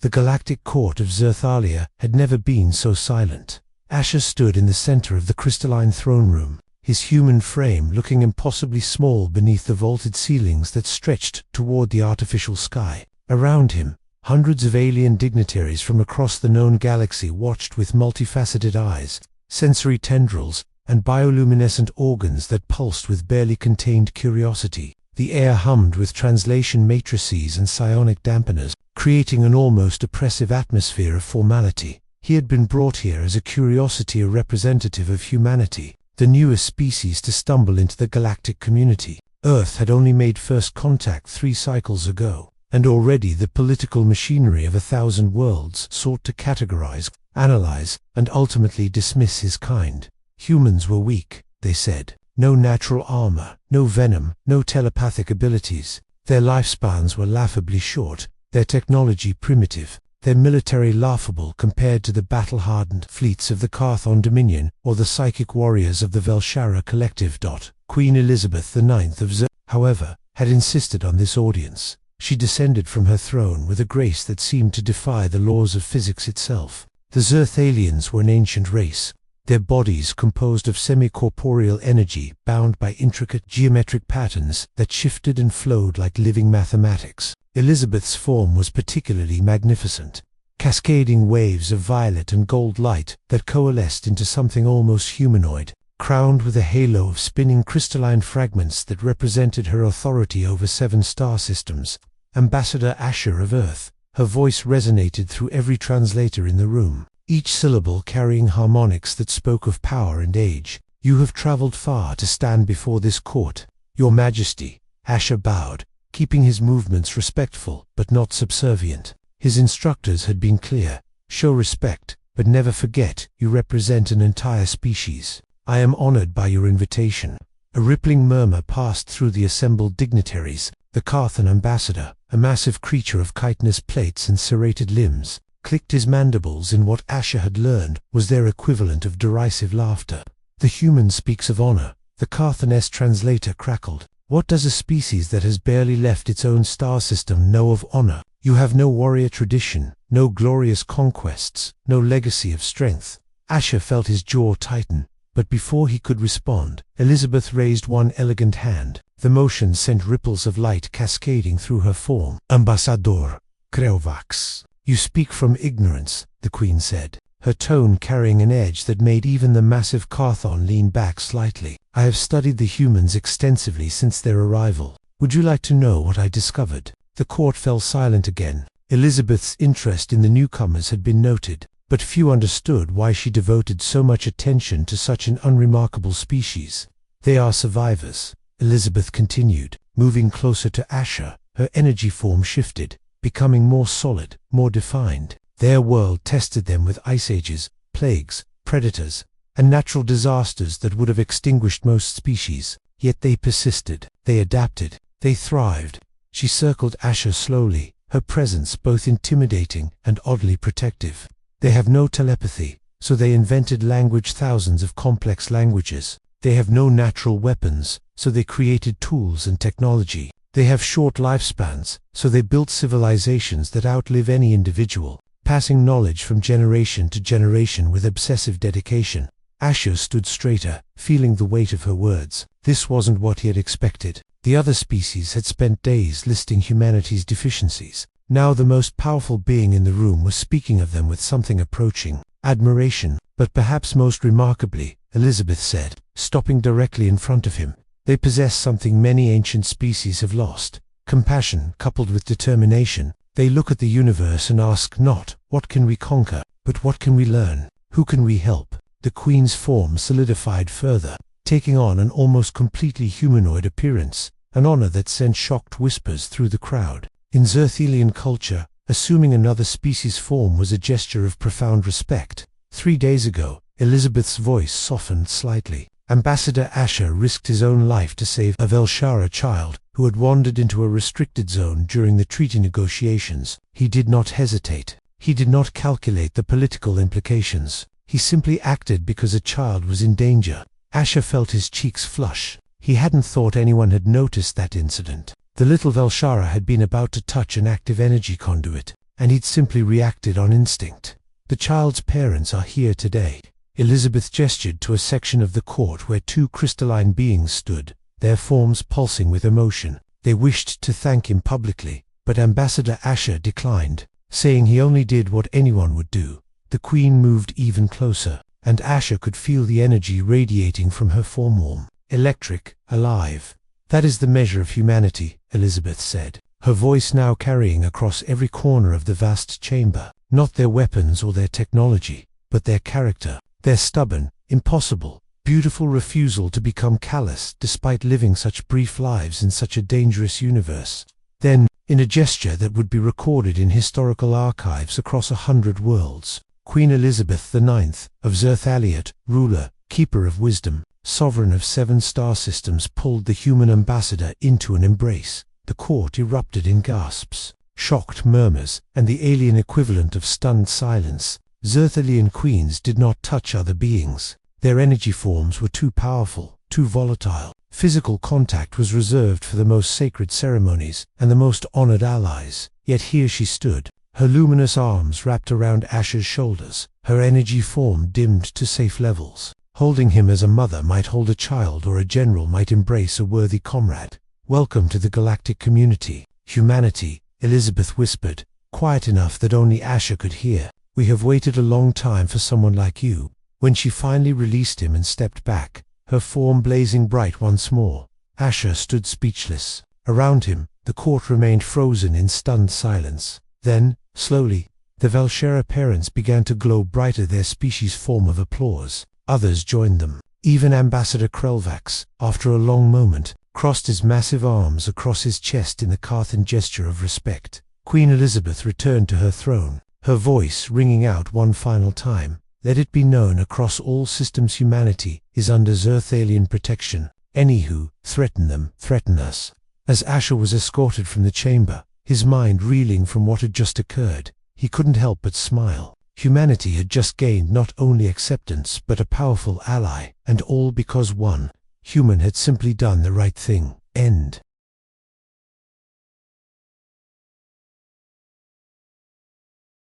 The galactic court of Zerthalia had never been so silent. Asher stood in the center of the crystalline throne room, his human frame looking impossibly small beneath the vaulted ceilings that stretched toward the artificial sky. Around him, hundreds of alien dignitaries from across the known galaxy watched with multifaceted eyes, sensory tendrils, and bioluminescent organs that pulsed with barely contained curiosity. The air hummed with translation matrices and psionic dampeners, creating an almost oppressive atmosphere of formality. He had been brought here as a curiosity, a representative of humanity, the newest species to stumble into the galactic community. Earth had only made first contact 3 cycles ago, and already the political machinery of 1,000 worlds sought to categorize, analyze, and ultimately dismiss his kind. Humans were weak, they said. No natural armor, no venom, no telepathic abilities. Their lifespans were laughably short, their technology primitive, their military laughable compared to the battle-hardened fleets of the Carthon Dominion or the psychic warriors of the Velshara Collective. Queen Elizabeth IX of Zer, however, had insisted on this audience. She descended from her throne with a grace that seemed to defy the laws of physics itself. The Zerthalians were an ancient race, their bodies composed of semi-corporeal energy bound by intricate geometric patterns that shifted and flowed like living mathematics. Elizabeth's form was particularly magnificent, cascading waves of violet and gold light that coalesced into something almost humanoid, crowned with a halo of spinning crystalline fragments that represented her authority over 7 star systems. Ambassador Asher of Earth. Her voice resonated through every translator in the room, each syllable carrying harmonics that spoke of power and age. You have traveled far to stand before this court, Your Majesty. Asher bowed, keeping his movements respectful but not subservient. His instructors had been clear: show respect, but never forget you represent an entire species. I am honored by your invitation. A rippling murmur passed through the assembled dignitaries. The Carthon ambassador, a massive creature of chitinous plates and serrated limbs, clicked his mandibles in what Asher had learned was their equivalent of derisive laughter. The human speaks of honor, the Carthonese translator crackled. What does a species that has barely left its own star system know of honor? You have no warrior tradition, no glorious conquests, no legacy of strength. Asher felt his jaw tighten, but before he could respond, Elizabeth raised one elegant hand. The motion sent ripples of light cascading through her form. Ambassador Creovax. You speak from ignorance, the Queen said, her tone carrying an edge that made even the massive Carthon lean back slightly. I have studied the humans extensively since their arrival. Would you like to know what I discovered? The court fell silent again. Elizabeth's interest in the newcomers had been noted, but few understood why she devoted so much attention to such an unremarkable species. They are survivors, Elizabeth continued, moving closer to Asher. Her energy form shifted, becoming more solid, more defined. Their world tested them with ice ages, plagues, predators, and natural disasters that would have extinguished most species. Yet they persisted, they adapted, they thrived. She circled Asher slowly, her presence both intimidating and oddly protective. They have no telepathy, so they invented language, thousands of complex languages. They have no natural weapons, so they created tools and technology. They have short lifespans, so they built civilizations that outlive any individual, passing knowledge from generation to generation with obsessive dedication. Asher stood straighter, feeling the weight of her words. This wasn't what he had expected. The other species had spent days listing humanity's deficiencies. Now the most powerful being in the room was speaking of them with something approaching admiration. But perhaps most remarkably, Elizabeth said, stopping directly in front of him, they possess something many ancient species have lost: compassion coupled with determination. They look at the universe and ask not, what can we conquer, but what can we learn? Who can we help? The Queen's form solidified further, taking on an almost completely humanoid appearance, an honor that sent shocked whispers through the crowd. In Zerthelian culture, assuming another species' form was a gesture of profound respect. 3 days ago, Elizabeth's voice softened slightly. Ambassador Asher risked his own life to save a Velshara child who had wandered into a restricted zone during the treaty negotiations. He did not hesitate. He did not calculate the political implications. He simply acted because a child was in danger. Asher felt his cheeks flush. He hadn't thought anyone had noticed that incident. The little Velshara had been about to touch an active energy conduit, and he'd simply reacted on instinct. The child's parents are here today. Elizabeth gestured to a section of the court where two crystalline beings stood, their forms pulsing with emotion. They wished to thank him publicly, but Ambassador Asher declined, saying he only did what anyone would do. The Queen moved even closer, and Asher could feel the energy radiating from her form, warm, electric, alive. "That is the measure of humanity," Elizabeth said, her voice now carrying across every corner of the vast chamber. "Not their weapons or their technology, but their character, their stubborn, impossible, beautiful refusal to become callous despite living such brief lives in such a dangerous universe." Then, in a gesture that would be recorded in historical archives across 100 worlds, Queen Elizabeth IX of Zerthaliot, ruler, keeper of wisdom, sovereign of 7 star systems, pulled the human ambassador into an embrace. The court erupted in gasps, shocked murmurs, and the alien equivalent of stunned silence. Zerthalian queens did not touch other beings. Their energy forms were too powerful, too volatile. Physical contact was reserved for the most sacred ceremonies and the most honored allies. Yet here she stood, her luminous arms wrapped around Asher's shoulders, her energy form dimmed to safe levels, holding him as a mother might hold a child or a general might embrace a worthy comrade. "Welcome to the galactic community, humanity," Elizabeth whispered, quiet enough that only Asher could hear. "We have waited a long time for someone like you." When she finally released him and stepped back, her form blazing bright once more, Asher stood speechless. Around him, the court remained frozen in stunned silence. Then, slowly, the Valshera parents began to glow brighter, their species' form of applause. Others joined them. Even Ambassador Krelvax, after a long moment, crossed his massive arms across his chest in the Carthan gesture of respect. Queen Elizabeth returned to her throne, her voice ringing out one final time. "Let it be known across all systems, humanity is under Zerthalian protection. Any who threaten them, threaten us." As Asher was escorted from the chamber, his mind reeling from what had just occurred, he couldn't help but smile. Humanity had just gained not only acceptance but a powerful ally, and all because one human had simply done the right thing. End.